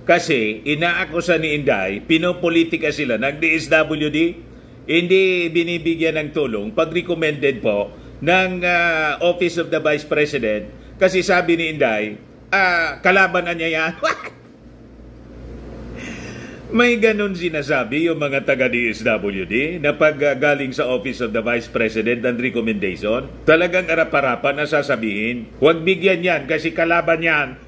Kasi inaakusa ni Inday, pinopolitika sila ng DSWD, hindi binibigyan ng tulong pag recommended po ng Office of the Vice President. Kasi sabi ni Inday, kalaban na niya yan. May ganun sinasabi yung mga taga-DSWD na pag galing sa Office of the Vice President ng recommendation, talagang arap-arapan na sasabihin, huwag bigyan yan kasi kalaban yan.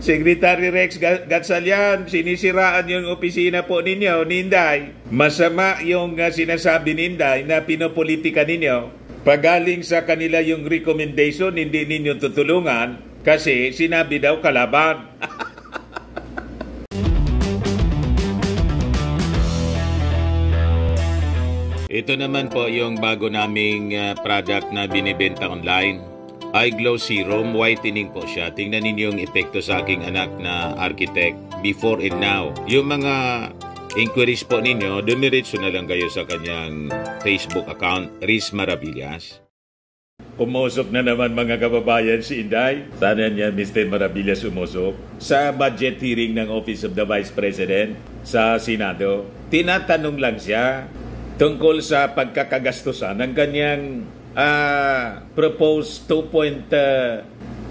Secretary Rex Gatchalian, sinisiraan yung opisina po ninyo ni Inday. Masama yung sinasabi ni Inday na pinopolitika ninyo. Pagaling sa kanila yung recommendation, hindi ninyo tutulungan kasi sinabi daw kalaban. Ito naman po yung bago naming product na binibenta online. iGlow Serum, whitening po siya. Tingnan ninyo yung epekto sa aking anak na architect before and now. Yung mga inquiries po ninyo, dumiretso na lang kayo sa kanyang Facebook account, Riz Maravillas. Umusok na naman mga kababayan si Inday. Sana niya Mr. Maravillas umusok. Sa budget hearing ng Office of the Vice President sa Senado, tinatanong lang siya tungkol sa pagkakagastusan ng kanyang proposed 2.37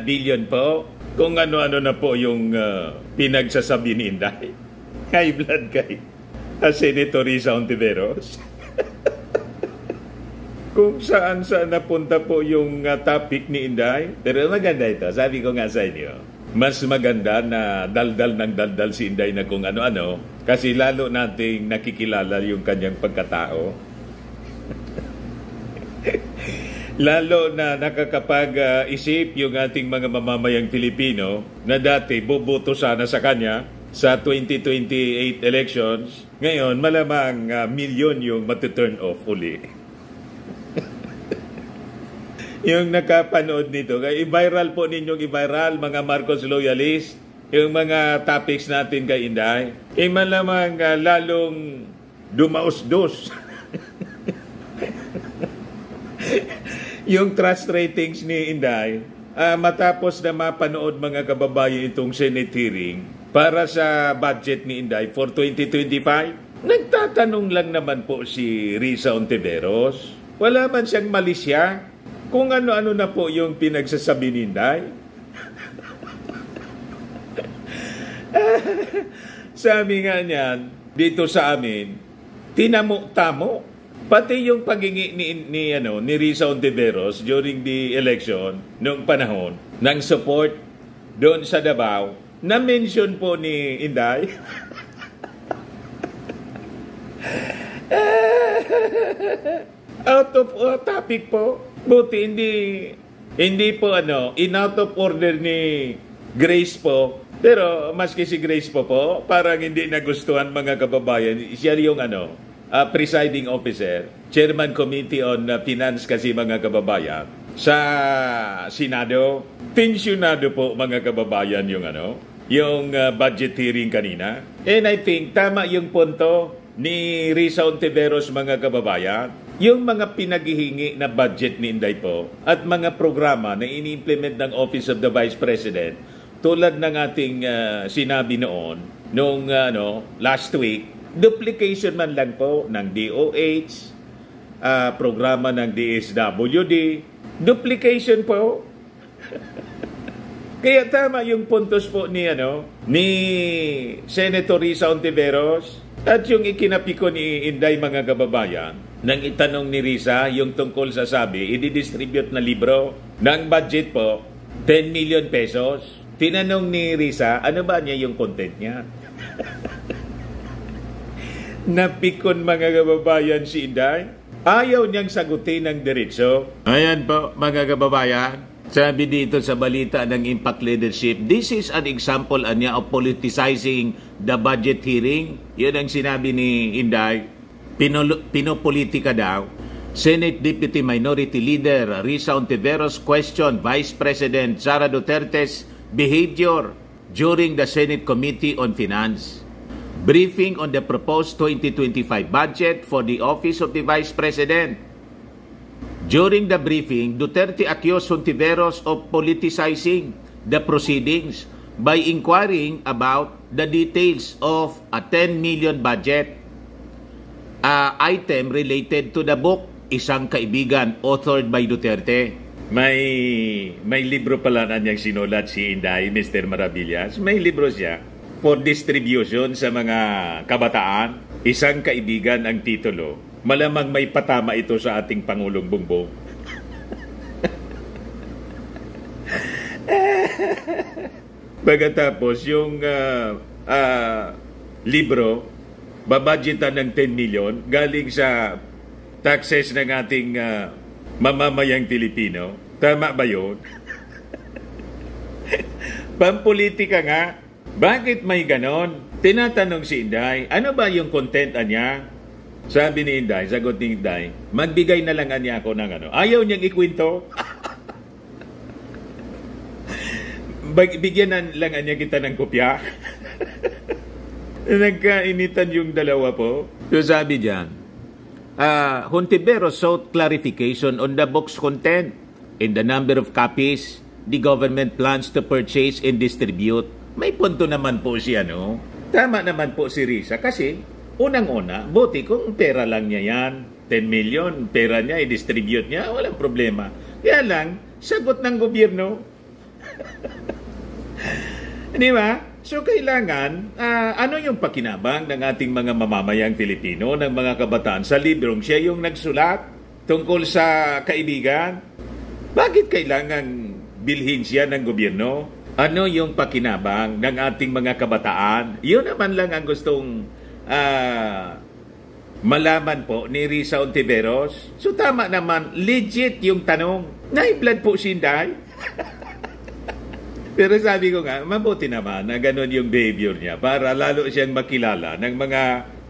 billion po. Kung ano-ano na po yung pinagsasabi ni Inday. High blood kay Senator Risa Hontiveros. Kung saan-saan napunta po yung topic ni Inday. Pero maganda ito. Sabi ko nga sa inyo, mas maganda na daldal ng daldal si Inday na kung ano-ano. Kasi lalo nating nakikilala yung kanyang pagkatao. Lalo na nakakapag-isip yung ating mga mamamayang Filipino na dati boboto sana sa kanya sa 2028 elections. Ngayon, malamang milyon yung matuturn off uli. Yung nakapanood nito, i-viral po ninyong i-viral, mga Marcos loyalist, yung mga topics natin kay Inday. Malamang lalong dumaos-dos. Yung trust ratings ni Inday, matapos na mapanood mga kababayan itong Senate hearing para sa budget ni Inday for 2025, nagtatanong lang naman po si Risa Hontiveros. Wala man siyang malisya kung ano-ano na po yung pinagsasabi ni Inday. Sabi nga niyan, dito sa amin, tinamo-tamo. Pati yung pagingi ni Risa Hontiveros during the election noong panahon ng support doon sa Davao, na-mention po ni Inday. Out of topic po. Buti hindi po in out of order ni Grace po. Pero maski si Grace po parang hindi nagustuhan mga kababayan. Siya yung presiding officer, Chairman Committee on Finance kasi mga kababayan. Sa Senado, tensyonado po mga kababayan yung budget hearing kanina. And I think tama yung punto ni Risa Hontiveros mga kababayan. Yung mga pinaghihingi na budget ni Inday po at mga programa na ini-implement ng Office of the Vice President tulad ng ating sinabi noong last week, duplication man lang po ng DOH, programa ng DSWD, duplication po. Kaya tama yung puntos po ni Senator Risa Hontiveros at yung ikinapiko ni Inday mga kababayan nang itanong ni Risa yung tungkol sa sabi, i-distribute na libro ng budget po, 10 million pesos. Tinanong ni Risa, ano ba niya yung content niya? Napikon mga kababayan si Inday. Ayaw niyang sagutin ng diretso. Ayan po mga kababayan. Sabi dito sa balita ng Impact Leadership, this is an example of politicizing the budget hearing. Yun ang sinabi ni Inday. Pinopolitika daw. Senate Deputy Minority Leader Risa Hontiveros questioned Vice President Sara Duterte's behavior during the Senate Committee on Finance. Briefing on the proposed 2025 budget for the Office of the Vice President. During the briefing, Duterte accused Hontiveros of politicizing the proceedings by inquiring about the details of a 10 million budget item related to the book, Isang Kaibigan, authored by Duterte. May libro pala na niyang sinulat si Inday, Mr. Maravillas. May libro siya for distribution sa mga kabataan. Isang Kaibigan ang titulo. Malamang may patama ito sa ating Pangulong Bongbong. Pagkatapos yung libro, babadgetan ng 10 million galing sa taxes ng ating mamamayang Pilipino. Tama ba yun? Pampolitika nga. Bakit may ganon? Tinatanong si Inday, ano ba yung content niya? Sabi ni Inday, sagot ni Inday, magbigay na lang niya ako ng ano. Ayaw niyang ikwento. Bigyan na lang niya kita ng kopya. Nagkainitan yung dalawa po. So sabi diyan, Hontiveros sought clarification on the book's content and the number of copies the government plans to purchase and distribute. May punto naman po siya, no? Tama naman po si Risa kasi unang-una, buti kung pera lang niya yan, 10 million, pera niya, i-distribute niya, walang problema. Kaya lang, sagot ng gobyerno. Di ba? So kailangan, ano yung pakinabang ng ating mga mamamayang Pilipino, ng mga kabataan sa librong siya yung nagsulat tungkol sa kaibigan? Bakit kailangan bilhin siya ng gobyerno? Ano yung pakinabang ng ating mga kabataan? Yun naman lang ang gustong malaman po ni Risa Hontiveros. So tama naman, legit yung tanong. Naiblad po si Inday. Pero sabi ko nga, mabuti naman na ganun yung behavior niya para lalo siyang makilala ng mga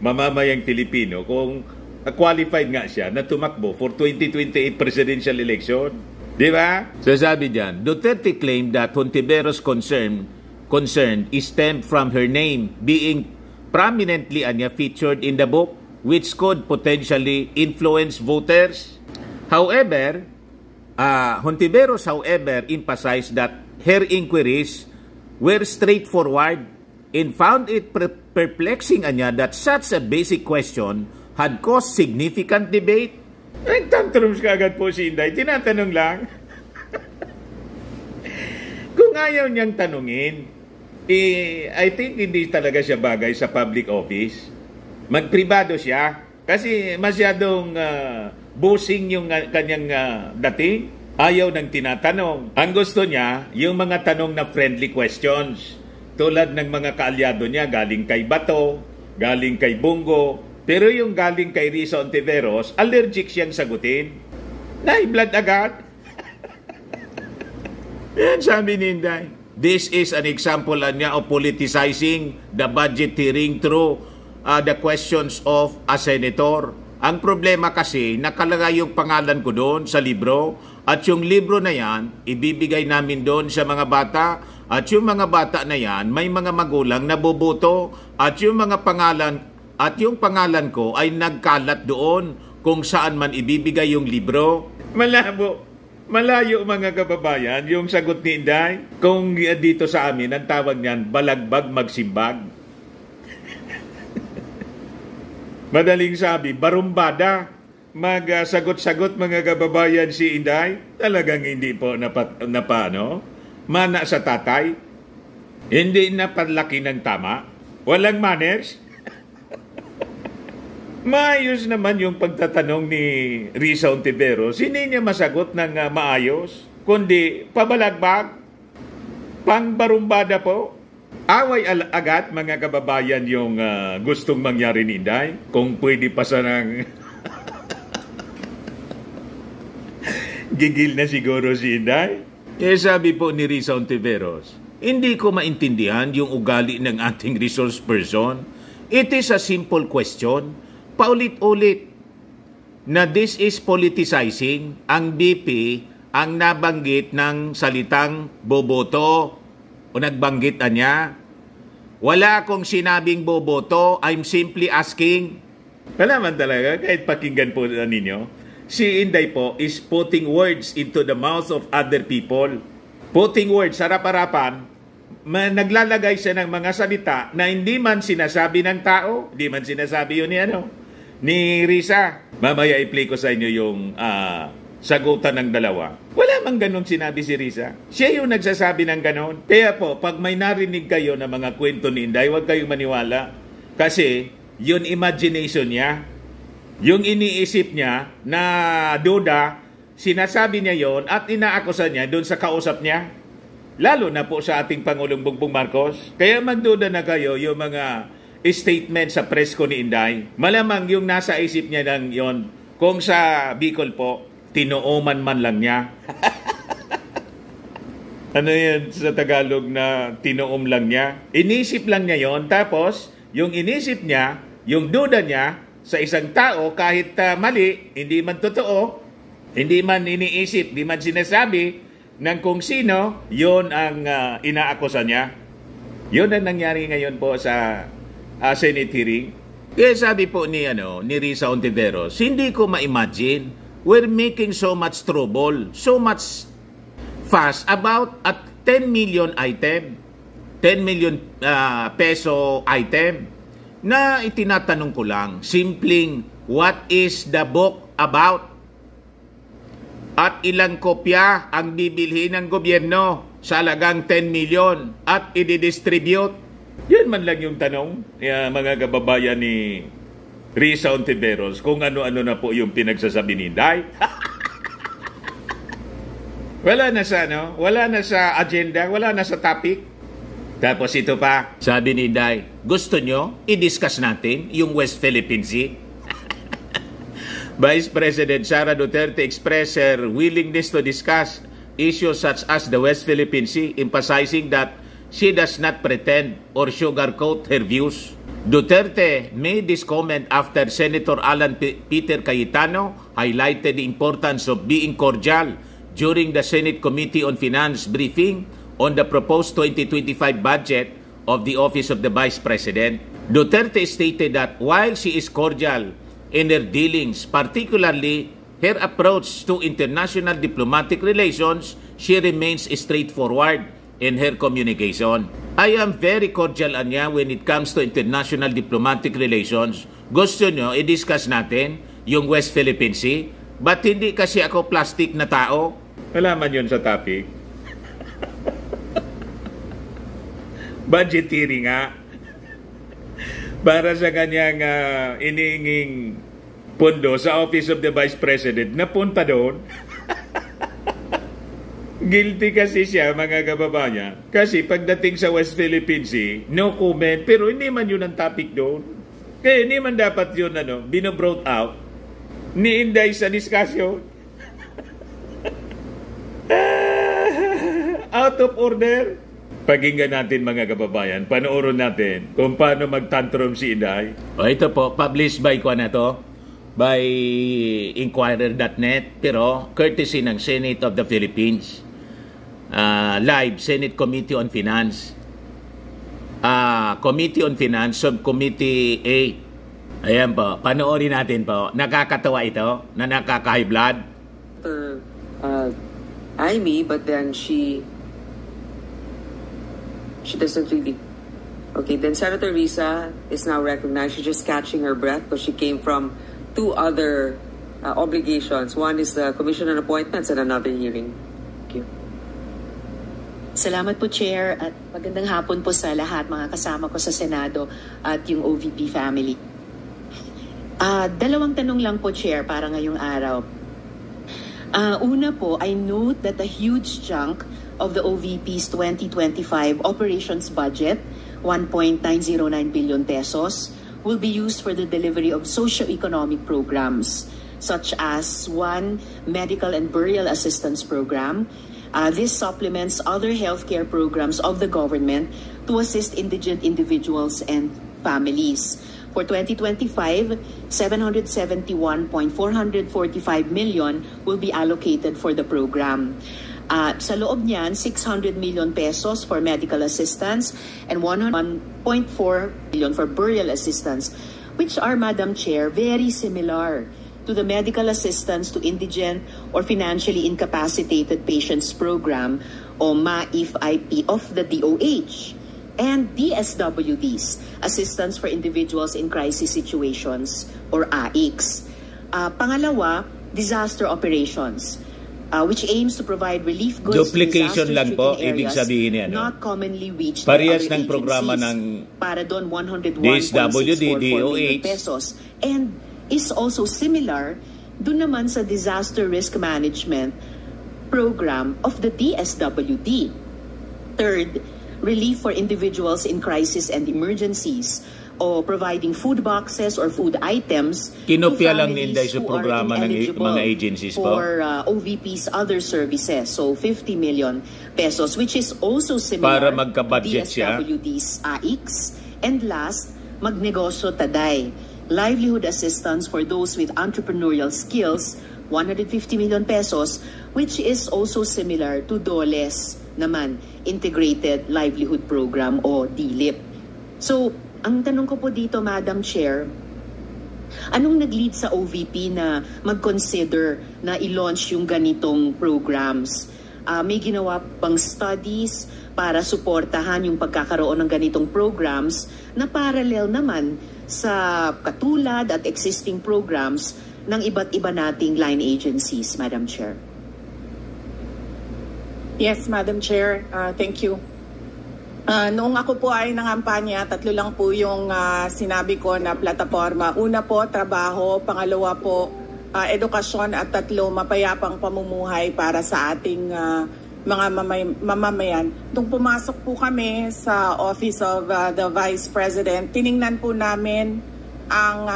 mamamayang Pilipino kung qualified nga siya na tumakbo for 2028 presidential election. Di ba? So sabi diyan, Duterte claimed that Hontiveros' concern stemmed from her name being prominently featured in the book, which could potentially influence voters. However, Hontiveros, emphasized that her inquiries were straightforward and found it perplexing that such a basic question had caused significant debate. Nagtantrums ka agad po si Inday. Tinatanong lang. Kung ayaw niyang tanungin, I think hindi talaga siya bagay sa public office. Magpribado siya. Kasi masyadong bossing yung kanyang dating. Ayaw nang tinatanong. Ang gusto niya, yung mga tanong na friendly questions. Tulad ng mga kaalyado niya, galing kay Bato, galing kay Bungo. Pero yung galing kay Risa Hontiveros, allergic siyang sagutin. Nai-blood agad. Yan sabi ni Inday. This is an example niya of politicizing the budget hearing through the questions of a senator. Ang problema kasi, nakalagay yung pangalan ko doon sa libro at yung libro na yan, ibibigay namin doon sa mga bata at yung mga bata na yan, may mga magulang na boboto at yung mga pangalan at yung pangalan ko ay nagkalat doon kung saan man ibibigay yung libro. Malabo. Malayo mga kababayan, yung sagot ni Inday. Kung dito sa amin, ang tawag niyan, balagbag magsimbag. Madaling sabi, barumbada. Magsagot-sagot mga kababayan si Inday. Talagang hindi po mana sa tatay. Hindi napanlaki ng tama. Walang manners. Maayos naman yung pagtatanong ni Risa Hontiveros. Hindi niya masagot ng maayos, kundi pabalagbag, pangbarumbada po. Away agad mga kababayan yung gustong mangyari ni Inday. Kung pwede pa sa ng gigil na siguro si Inday. Eh sabi po ni Risa Hontiveros, hindi ko maintindihan yung ugali ng ating resource person. It is a simple question. Paulit-ulit na this is politicizing. Ang BP ang nabanggit ng salitang boboto o nagbanggit niya. Wala akong sinabing boboto. I'm simply asking. Malaman talaga, kahit pakinggan po ninyo, Si Inday po is putting words into the mouth of other people. Putting words, harap-harapan, naglalagay siya ng mga salita na hindi man sinasabi ng tao, hindi man sinasabi yun ni Risa. Mamaya i-play ko sa inyo yung sagutan ng dalawa. Wala mang ganun sinabi si Risa. Siya yung nagsasabi ng ganun. Kaya po, pag may narinig kayo na mga kwento ni Inday, huwag kayong maniwala. Kasi, yun imagination niya. Yung iniisip niya na duda, sinasabi niya yon at inaakusa niya doon sa kausap niya. Lalo na po sa ating Pangulong Bongbong Marcos. Kaya magduda na kayo yung mga statement sa press ko ni Inday. Malamang yung nasa isip niya lang yon. Kung sa Bicol po, tinooman man lang niya. Ano yan sa Tagalog na tinoom lang niya? Inisip lang niya yon. Tapos, yung inisip niya, yung duda niya, sa isang tao, kahit mali, hindi man totoo, hindi man iniisip, hindi man sinasabi ng kung sino, yon ang inaakusa niya. Yon ang nangyari ngayon po sa Senate hearing. Kaya sabi po ni Risa Ontiveros, hindi ko ma-imagine, we're making so much trouble, so much fuss about a 10 million item, 10 million peso item, na itinatanong ko lang, simpleng, what is the book about? At ilang kopya ang bibilhin ng gobyerno sa halagang 10 million at i-distribute? Yan man lang yung tanong, mga kababayan ni Risa Ontiveros, kung ano-ano na po yung pinagsasabi ni Inday. Wala na sa agenda, wala na sa topic. Tapos ito pa, sabi ni Inday, gusto nyo i-discuss natin yung West Philippine Sea? Vice President Sara Duterte expressed her willingness to discuss issues such as the West Philippine Sea, emphasizing that she does not pretend or sugarcoat her views. Duterte made this comment after Senator Alan Peter Cayetano highlighted the importance of being cordial during the Senate Committee on Finance briefing on the proposed 2025 budget of the Office of the Vice President. Duterte stated that while she is cordial in her dealings, particularly her approach to international diplomatic relations, she remains straightforward in her communication. I am very cordial anya when it comes to international diplomatic relations. Gusto nyo, i-discuss natin yung West Philippine Sea? Ba't hindi kasi ako plastic na tao? Wala man yun sa topic. Budgetary nga. Para sa kanyang iniinging pondo sa Office of the Vice President, napunta doon. Guilty kasi siya, mga kababayan. Kasi pagdating sa West Philippine Sea, no comment, pero hindi man yun ang topic doon. Kaya hindi man dapat yun binobrought out ni Inday sa discussion. Out of order. Pakinggan natin, mga kababayan, panoorin natin kung paano mag-tantrum si Inday. O ito po, published by by Inquirer.net, pero courtesy ng Senate of the Philippines. Live, Senate Committee on Finance. Committee on Finance, Subcommittee 8. Ayan po, panoorin natin po. Nakakatawa ito, na nakaka-high blood. Amy, but then she doesn't really. Okay, then Senator Risa is now recognized. She's just catching her breath because she came from two other obligations. One is the Commission on Appointments and another hearing. Thank you. Salamat po, Chair, at magandang hapon po sa lahat, mga kasama ko sa Senado at yung OVP family. Dalawang tanong lang po, Chair, para ngayong araw. Una po, I note that a huge chunk of the OVP's 2025 operations budget, 1.909 billion pesos, will be used for the delivery of socio-economic programs, such as one medical and burial assistance program. This supplements other healthcare programs of the government to assist indigent individuals and families. For 2025, 771.445 million will be allocated for the program. Sa loob niyan, 600 million pesos for medical assistance and 1.4 billion for burial assistance, which are, Madam Chair, very similar to the Medical Assistance to Indigent or Financially Incapacitated Patients Program o MAIF-IP of the DOH, and DSWDs, Assistance for Individuals in Crisis Situations or AICS. Pangalawa, disaster operations, which aims to provide relief goods duplication to lang po, areas ibig sabihin yan, not commonly reached parehas by other ng programa agencies. ng Para doon, 101.644 million pesos. And is also similar doon naman sa disaster risk management program of the DSWD. Third, relief for individuals in crisis and emergencies, o providing food boxes or food items kinopya lang ni Inday sa programa ng mga agencies po for OVP's other services. So 50 million pesos, which is also similar para magka-budget to siya. DSWD's AICS. And last, Magnegosyo Taday, livelihood assistance for those with entrepreneurial skills, 150 million pesos, which is also similar to DOLE's naman, Integrated Livelihood Program o DLIP. So, ang tanong ko po dito, Madam Chair, anong nag-lead sa OVP na mag-consider na i-launch yung ganitong programs? May ginawa bang studies para suportahan yung pagkakaroon ng ganitong programs na parallel naman sa katulad at existing programs ng iba't iba nating line agencies, Madam Chair? Yes, Madam Chair. Thank you. Noong ako po ay nangampanya, 3 lang po yung sinabi ko na plataforma. Una po, trabaho. Pangalawa po, edukasyon. At 3, mapayapang pamumuhay para sa ating mga mamamayan. Nung pumasok po kami sa Office of the Vice President, tiningnan po namin ang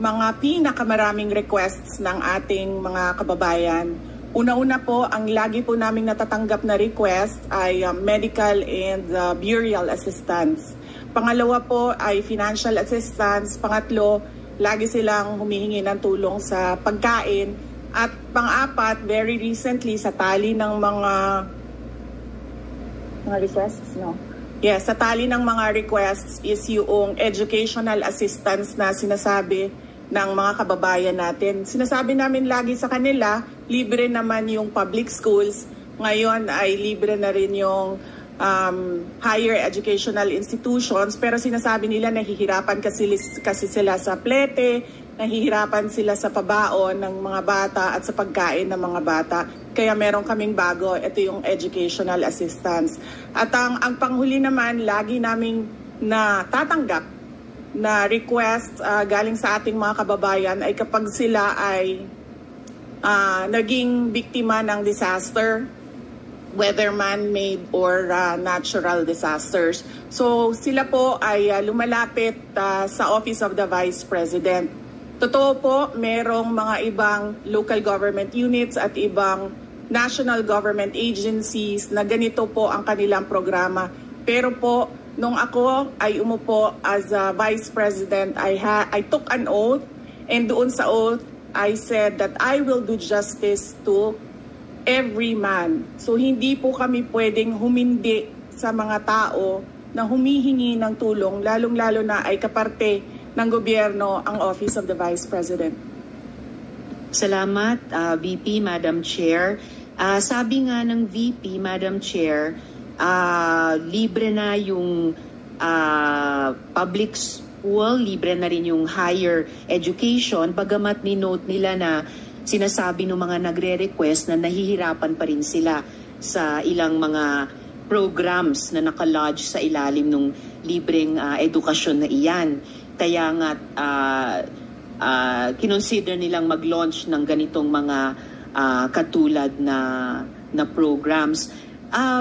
mga pinakamaraming requests ng ating mga kababayan. Una-una po, ang lagi po naming natatanggap na request ay medical and burial assistance. Pangalawa po ay financial assistance. Pangatlo, lagi silang humihingi ng tulong sa pagkain. At pang-apat, very recently, sa tali ng mga requests, no? Yes, sa tali ng mga requests is yung educational assistance na sinasabi ng mga kababayan natin. Sinasabi namin lagi sa kanila, libre naman yung public schools. Ngayon ay libre na rin yung higher educational institutions. Pero sinasabi nila nahihirapan kasi sila sa plete, nahihirapan sila sa pabaon ng mga bata at sa pagkain ng mga bata. Kaya meron kaming bago, ito yung educational assistance. At ang panghuli naman, lagi naming natatanggap na request galing sa ating mga kababayan ay kapag sila ay naging biktima ng disaster, whether man-made or natural disasters. So sila po ay lumalapit sa Office of the Vice President. Totoo po, merong mga ibang local government units at ibang national government agencies na ganito po ang kanilang programa. Pero po, nung ako ay umupo as a Vice President, I took an oath, and doon sa oath, I said that I will do justice to every man. So hindi po kami pwedeng humindi sa mga tao na humihingi ng tulong, lalong-lalo na ay kaparte ng gobyerno ang Office of the Vice President. Salamat, VP, Madam Chair. Sabi nga ng VP, Madam Chair, libre na yung public school, libre na rin yung higher education, bagamat ni-note nila na sinasabi ng mga nagre-request na nahihirapan pa rin sila sa ilang mga programs na nakalodge sa ilalim ng libreng edukasyon na iyan. Kaya nga kinonsider nilang mag-launch ng ganitong mga katulad na programs.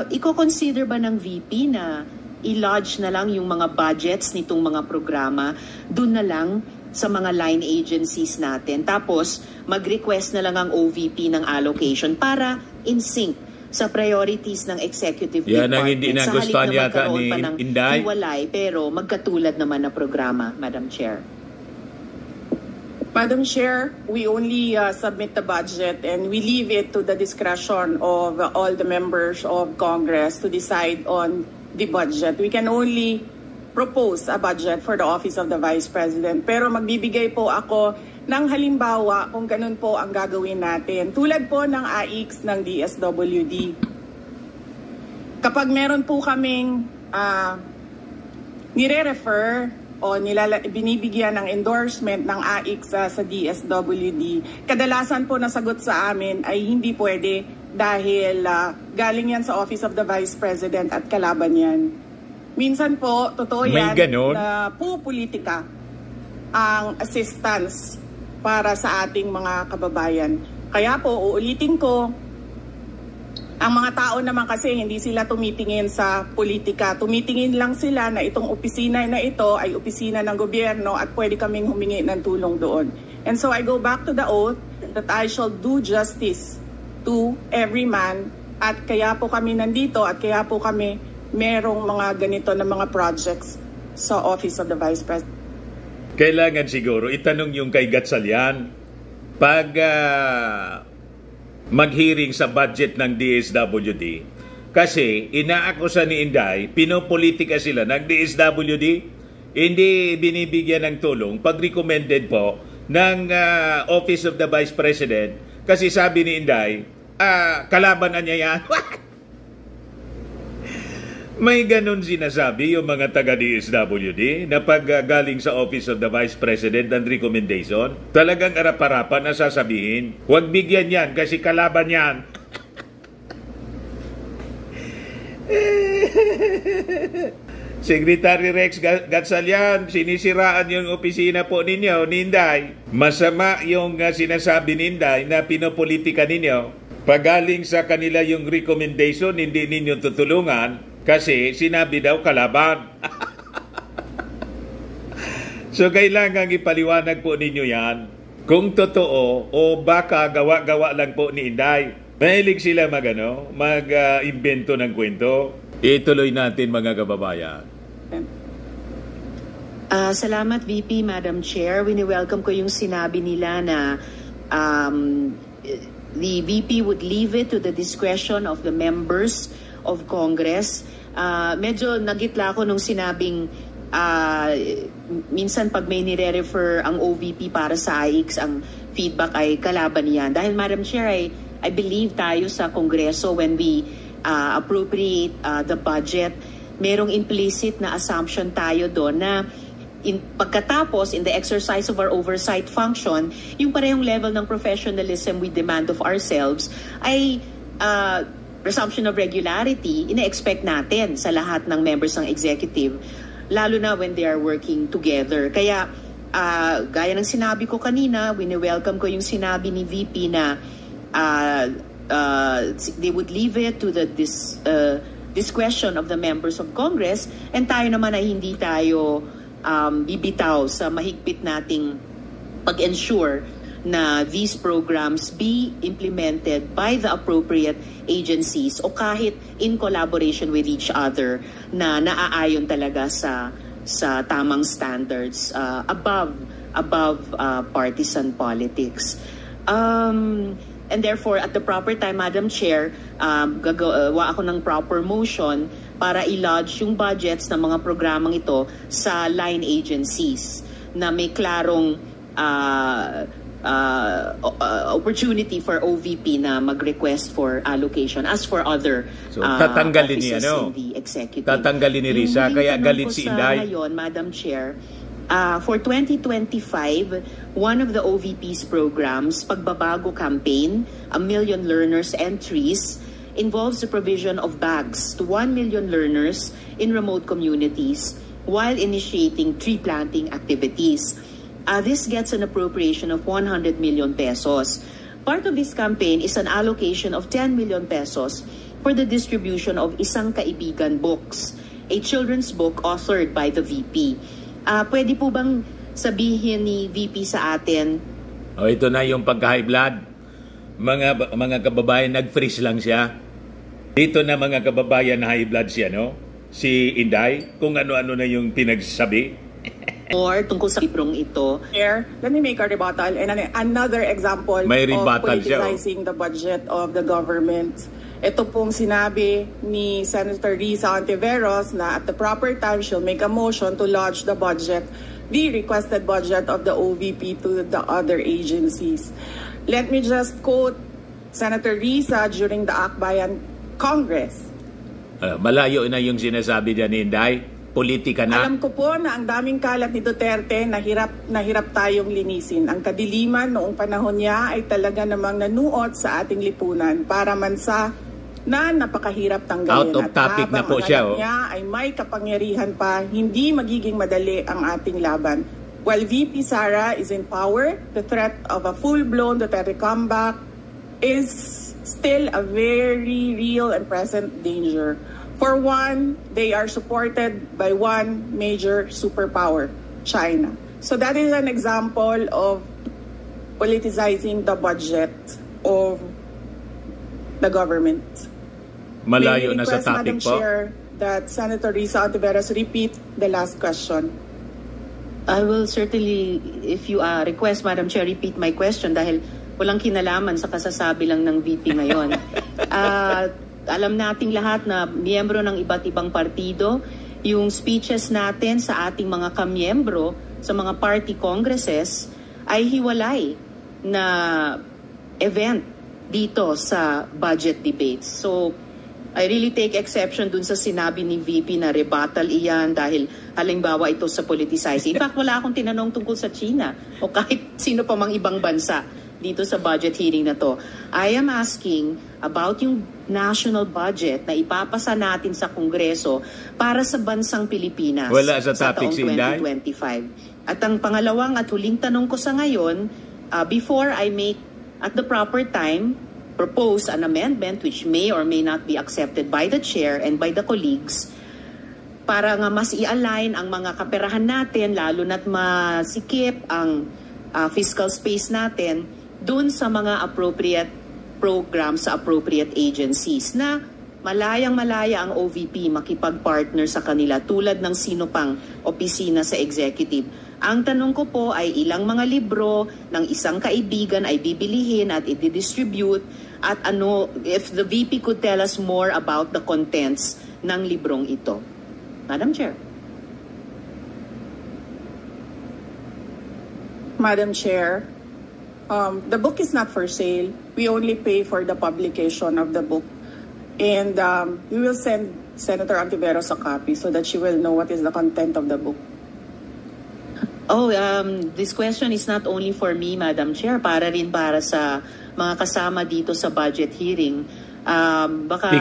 Iko-consider ba ng VP na i-lodge na lang yung mga budgets nitong mga programa doon na lang sa mga line agencies natin, tapos mag-request na lang ang OVP ng allocation para in sync sa priorities ng executive yan department? Ang hindi nagustuhan yata ni Inday. Hiwalay, pero magkatulad naman na programa, Madam Chair. Madam Chair, we only submit the budget and we leave it to the discretion of all the members of Congress to decide on the budget. We can only propose a budget for the Office of the Vice President. Pero magbibigay po ako ng halimbawa kung ganun po ang gagawin natin. Tulad po ng AIX ng DSWD. Kapag meron po kaming nire-refer o binibigyan ng endorsement ng AIX sa DSWD, kadalasan po nasagot sa amin ay hindi pwede dahil galing yan sa Office of the Vice President at kalaban yan. Minsan po, totoo yan na pupolitika ang assistance para sa ating mga kababayan. Kaya po, uulitin ko, ang mga tao naman kasi hindi sila tumitingin sa politika. Tumitingin lang sila na itong opisina na ito ay opisina ng gobyerno at pwede kaming humingi ng tulong doon. And so I go back to the oath that I shall do justice to every man, at kaya po kami nandito at kaya po kami merong mga ganito na mga projects sa Office of the Vice President. Kailangan siguro itanong yung kay Gatchalian pag mag-hearing sa budget ng DSWD, kasi inaakusa ni Inday, pinopolitika sila ng DSWD, hindi binibigyan ng tulong pag recommended po ng Office of the Vice President, kasi sabi ni Inday, kalaban na niya yan. May ganun sinasabi yung mga taga-DSWD na pag galing sa Office of the Vice President ng recommendation, talagang arap-arapan na sasabihin, huwag bigyan yan kasi kalaban yan. Secretary Rex Gatchalian, sinisiraan yung opisina po ninyo, ni Inday. Masama yung sinasabi ni Inday na pinopolitika ninyo. Pag galing sa kanila yung recommendation, hindi ninyo tutulungan. Kasi sinabi daw kalaban. So kailangan ipaliwanag po ninyo yan kung totoo o baka gawa-gawa lang po ni Inday. Mahilig sila mag-invento ng kwento. Ituloy natin mga kababayan. Salamat VP, Madam Chair. Wini-welcome ko yung sinabi nila na the VP would leave it to the discretion of the members of Congress. Medyo nagitla ako nung sinabing minsan pag may nire-refer ang OVP para sa AIX, ang feedback ay kalaban niyan. Dahil Madam Chair, I believe tayo sa Kongreso when we appropriate the budget, merong implicit na assumption tayo doon na pagkatapos, in the exercise of our oversight function, yung parehong level ng professionalism we demand of ourselves ay presumption of regularity, ina-expect natin sa lahat ng members ng executive, lalo na when they are working together. Kaya, gaya ng sinabi ko kanina, wini-welcome ko yung sinabi ni VP na they would leave it to the discretion of the members of Congress, and tayo naman ay hindi tayo bibitaw sa mahigpit nating pag-ensure na these programs be implemented by the appropriate agencies o kahit in collaboration with each other na naaayon talaga sa tamang standards above partisan politics. And therefore, at the proper time, Madam Chair, gagawa ako ng proper motion para i-lodge yung budgets ng mga programang ito sa line agencies na may klarong opportunity for OVP na mag-request for allocation as for other tatanggalin offices in the executive. Tatanggalin ni Risa, kaya galit si Inday. Ngayon, Madam Chair, for 2025, one of the OVP's programs, Pagbabago Campaign, 1 Million Learners Entries, involves the provision of bags to 1 million learners in remote communities while initiating tree planting activities. This gets an appropriation of 100 million pesos. Part of this campaign is an allocation of 10 million pesos for the distribution of Isang Kaibigan Books, a children's book authored by the VP. Pwede po bang sabihin ni VP sa atin? Ito na yung pagka-high blood. Mga kababayan, nag-freeze lang siya. Dito na mga kababayan na high blood siya, no? Si Inday, kung ano-ano na yung pinagsabi. Or tungkol sa librong ito. Here, let me make a rebuttal and another example of politicizing the budget of the government. Ito pong sinabi ni Senator Risa Ontiveros na at the proper time she'll make a motion to lodge the budget the requested budget of the OVP to the other agencies. Let me just quote Senator Risa during the Akbayan Congress. Malayo na yung sinasabi dyan, Inday. Politika na. Alam ko po na ang daming kalat ni Duterte na hirap tayong linisin. Ang kadiliman noong panahon niya ay talaga namang nanuot sa ating lipunan para mansa na napakahirap tanggalin. Out of topic na po siya. Niya ay may kapangyarihan pa, hindi magiging madali ang ating laban. While VP Sara is in power, the threat of a full-blown Duterte comeback is still a very real and present danger. For one, they are supported by one major superpower, China. So that is an example of politicizing the budget of the government. Malayo na sa Madam topic po. Chair, that Senator Risa Ontiveros repeat the last question. I will certainly, if you request, Madam Chair, repeat my question dahil walang kinalaman sa kasasabi lang ng VP ngayon. Alam nating lahat na miyembro ng iba't ibang partido, yung speeches natin sa ating mga kamiyembro sa mga party congresses ay hiwalay na event dito sa budget debates. So, I really take exception dun sa sinabi ni VP na rebuttal iyan dahil halimbawa ito sa politicizing. In fact, wala akong tinanong tungkol sa China o kahit sino pa mang ibang bansa dito sa budget hearing na to. I am asking about yung national budget na ipapasa natin sa Kongreso para sa bansang Pilipinas. Wala sa topic, taong 2025. At ang pangalawang at huling tanong ko sa ngayon, before I make at the proper time propose an amendment which may or may not be accepted by the chair and by the colleagues para nga mas i-align ang mga kaperahan natin, lalo na't masikip ang fiscal space natin dun sa mga appropriate programs sa appropriate agencies na malayang-malaya ang OVP makipag-partner sa kanila tulad ng sino pang opisina sa executive. Ang tanong ko po ay ilang mga libro ng isang kaibigan ay bibilihin at i-distribute at ano, if the VP could tell us more about the contents ng librong ito. Madam Chair. Madam Chair, the book is not for sale. We only pay for the publication of the book. And we will send Senator Ontiveros a copy so that she will know what is the content of the book. This question is not only for me, Madam Chair, para rin para sa mga kasama dito sa budget hearing. Baka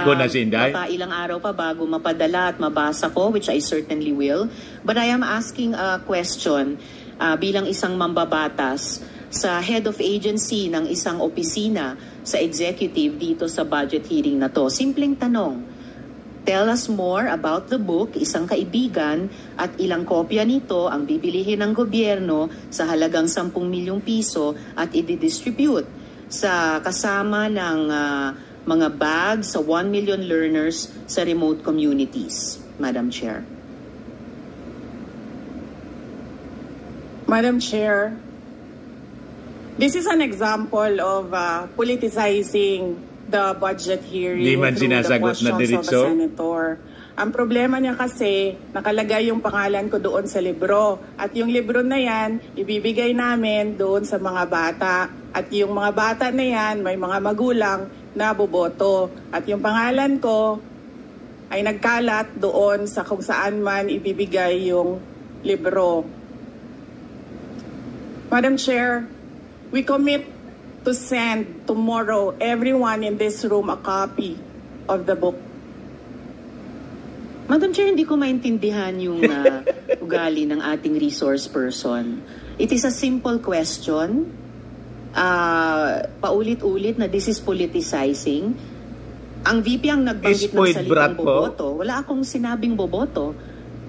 ilang araw pa bago mapadala at mabasa ko, which I certainly will. But I am asking a question bilang isang mambabatas sa head of agency ng isang opisina sa executive dito sa budget hearing na to. Simpleng tanong. Tell us more about the book, isang kaibigan, at ilang kopya nito ang bibilihin ng gobyerno sa halagang 10 milyong piso at i-distribute sa kasama ng mga bags sa 1 million learners sa remote communities. Madam Chair. Madam Chair, this is an example of politicizing the budget hearing through the questions of the senator. Ang problema niya kasi, nakalagay yung pangalan ko doon sa libro. At yung libro na yan, ibibigay namin doon sa mga bata. At yung mga bata na yan, may mga magulang na boboto. At yung pangalan ko ay nagkalat doon sa kung saan man ibibigay yung libro. Madam Chair, we commit to send tomorrow everyone in this room a copy of the book. Madam Chair, hindi ko maintindihan yung ugali ng ating resource person. It is a simple question. Paulit-ulit na this is politicizing. Ang VP ang nagbanggit ng salitang boboto. Wala akong sinabing boboto.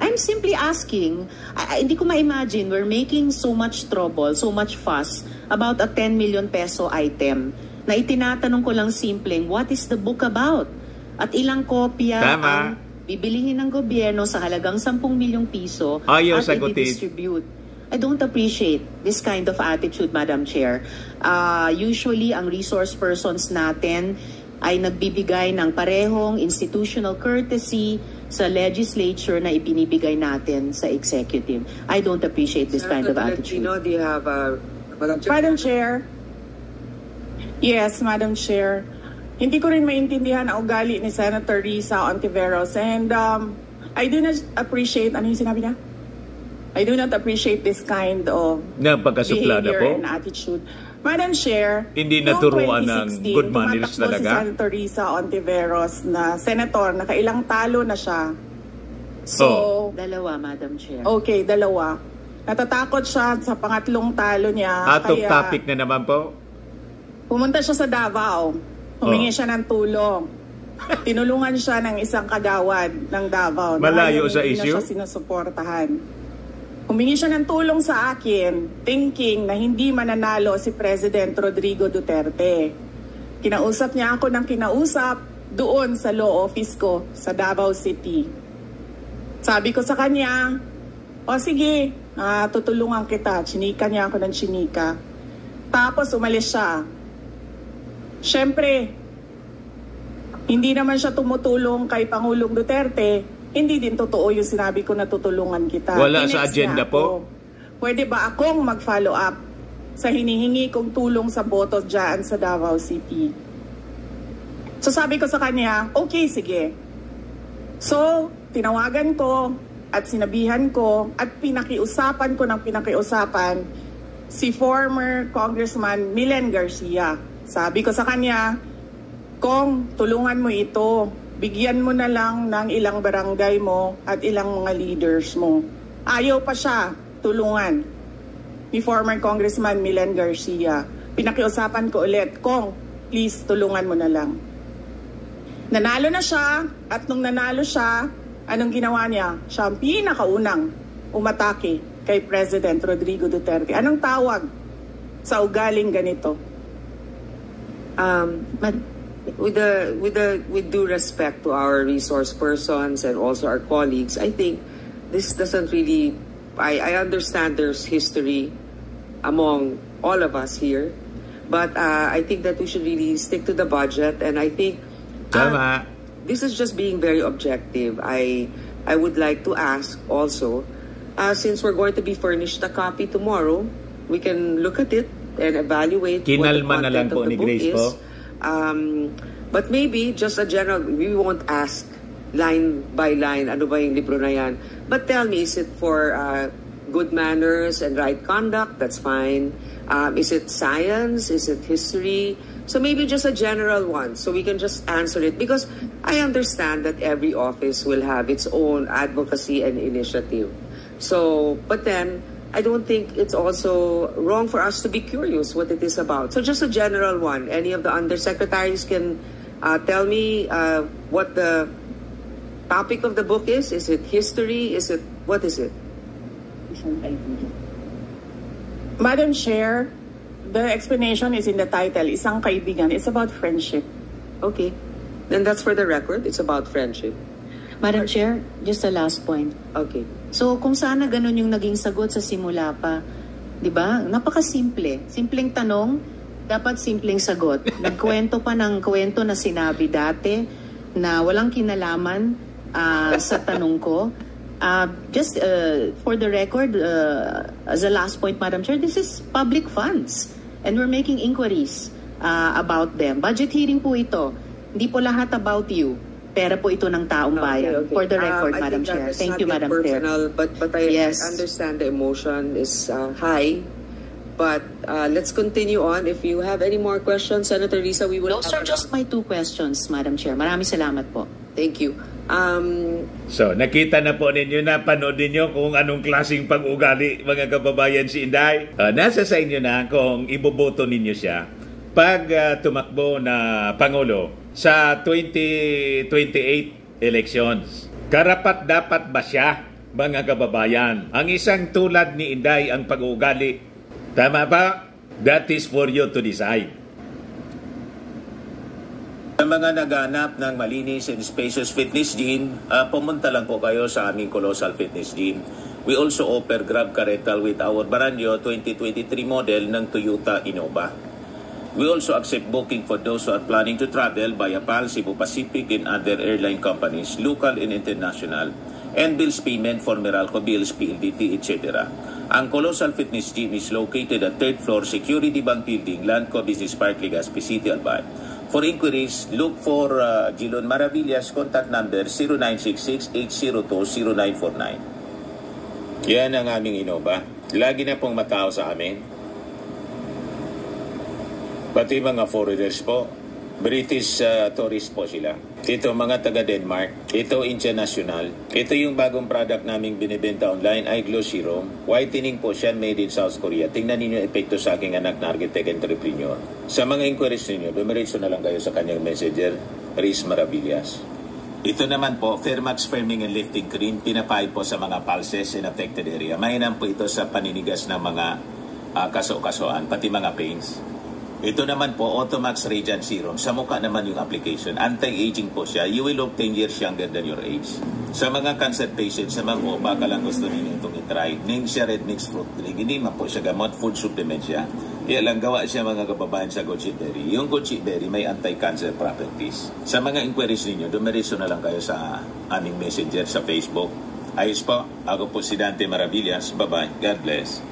I'm simply asking, hindi ko ma-imagine we're making so much trouble, so much fuss about a 10 million peso item na itinatanong ko lang simpleng, what is the book about? At ilang kopya ang bibilihin ng gobyerno sa halagang 10 milyong piso at i-distribute. I don't appreciate this kind of attitude, Madam Chair. Usually, ang resource persons natin, ay nagbibigay ng parehong institutional courtesy sa legislature na ibinibigay natin sa executive. I don't appreciate this kind of attitude. Do you have Madam Chair? Yes, Madam Chair. Hindi ko rin maintindihan ang ugali ni Senator Risa Ontiveros, and I do not appreciate, ano yung sinabi niya? I do not appreciate this kind of behavior and attitude. Madam Chair, hindi naturuan ng good manners talaga. Si Senator Risa Ontiveros na senator, nakailang talo na siya. So, dalawa, Madam Chair. Okay, dalawa. Natatakot siya sa pangatlong talo niya. Out of topic na naman po. Pumunta siya sa Davao. Humingi siya ng tulong. Tinulungan siya ng isang kagawad ng Davao. Malayo sa issue? Hindi na siya sinusuportahan. Humingi siya ng tulong sa akin, thinking na hindi mananalo si President Rodrigo Duterte. Kinausap niya ako ng kinausap doon sa law office ko sa Davao City. Sabi ko sa kanya, o sige, tutulungan kita. Chinika niya ako ng chinika. Tapos umalis siya. Siyempre, hindi naman siya tumutulong kay Pangulong Duterte. Hindi din totoo yung sinabi ko na tutulungan kita. Wala sa agenda po? Pwede ba akong mag-follow up sa hinihingi kong tulong sa boto dyan sa Davao City? So sabi ko sa kanya, okay, sige. So, tinawagan ko at sinabihan ko at pinakiusapan ko ng pinakiusapan si former Congressman Milen Garcia. Sabi ko sa kanya, Kong, tulungan mo ito. Bigyan mo na lang ng ilang barangay mo at ilang mga leaders mo. Ayaw pa siya tulungan ni former Congressman Milen Garcia. Pinakiusapan ko ulit, Kong, please tulungan mo na lang. Nanalo na siya, at nung nanalo siya, anong ginawa niya? Siya ang pinakaunang umatake kay President Rodrigo Duterte. Anong tawag sa ugaling ganito? With due respect to our resource persons and also our colleagues, I think this doesn't really, I understand there's history among all of us here, but I think that we should really stick to the budget, and I think this is just being very objective. I would like to ask also, since we're going to be furnished a copy tomorrow, we can look at it and evaluate what the content of the book is. But maybe just a general, we won't ask line by line, ano ba yung libro na yan. But tell me, is it for good manners and right conduct? That's fine. Is it science? Is it history? So maybe just a general one, so we can just answer it. Because I understand that every office will have its own advocacy and initiative. So, but then, I don't think it's also wrong for us to be curious what it is about. So just a general one. Any of the undersecretaries can tell me what the topic of the book is. Is it history? Is it, what is it? Madam Chair, the explanation is in the title, Isang Kaibigan. It's about friendship. Okay. Then that's for the record. It's about friendship. Madam Chair, just a last point. Okay. So kung sana ganun yung naging sagot sa simula pa, di ba? Napakasimple. Simpleng tanong, dapat simpleng sagot. Nagkwento pa ng kwento na sinabi dati na walang kinalaman sa tanong ko. Just for the record, as a last point, Madam Chair, this is public funds and we're making inquiries about them. Budget hearing po ito. Hindi po lahat about you. Pera po ito ng taong bayan. Okay. For the record, Madam Chair. Thank you, Madam Chair. But I understand the emotion is high. But let's continue on. If you have any more questions, Senator Risa, we will... Those are just my 2 questions, Madam Chair. Maraming salamat po. Thank you. So, nakita na po ninyo, napanood ninyo kung anong klaseng pag-ugali, mga kababayan, si Inday. Nasa sa inyo na kung iboboto ninyo siya pag tumakbo na Pangulo sa 2028 elections. Karapat dapat ba siya, mga kababayan? Ang isang tulad ni Inday ang pag-uugali. Tama ba? That is for you to decide. Sa mga naghanap ng malinis and spacious fitness gym, pumunta lang po kayo sa aming Colossal Fitness Gym. We also offer Grab Car Rental with our brand new 2023 model ng Toyota Innova. We also accept booking for those who are planning to travel via PAL, Cebu Pacific, and other airline companies, local and international, and bills payment for Meralco Bills, PLDT, etc. Ang Colossal Fitness Gym is located at 3rd floor, Security Bank Building, Landco Business Park, Legazpi City, Albay. For inquiries, look for Gilon Maravillas, contact number 0966-802-0949. Yan ang aming Innova. Lagi na pong matao sa amin. Pati mga foreigners po, British tourist po sila. Ito mga taga Denmark, ito international. Ito yung bagong product naming binibenta online, iGlow Serum. Whitening po siya, made in South Korea. Tingnan ninyo epekto sa aking anak na architect entrepreneur. Sa mga inquiries ninyo, dumiretso na lang kayo sa kanyang messenger, Riz Maravillas. Ito naman po, Fairmax Firming and Lifting Cream, pinapahid po sa mga pulses in affected area. Mainam po ito sa paninigas ng mga kaso-kasoan, pati mga pains. Ito naman po, Automax Radiant Serum. Sa mukha naman yung application. Anti-aging po siya. You will look 10 years younger than your age. Sa mga cancer patients naman po, baka lang gusto ninyo itong itry. Ningxia Red Mixed Fruit Drink. Hindi man po siya gamot, food supplement siya. Kaya lang gawa siya mga kababayan sa goji berry. Yung goji berry may anti-cancer properties. Sa mga inquiries ninyo, dumiretso na lang kayo sa aming messenger sa Facebook. Ayos po, ako po si Dante Maravillas. Bye-bye. God bless.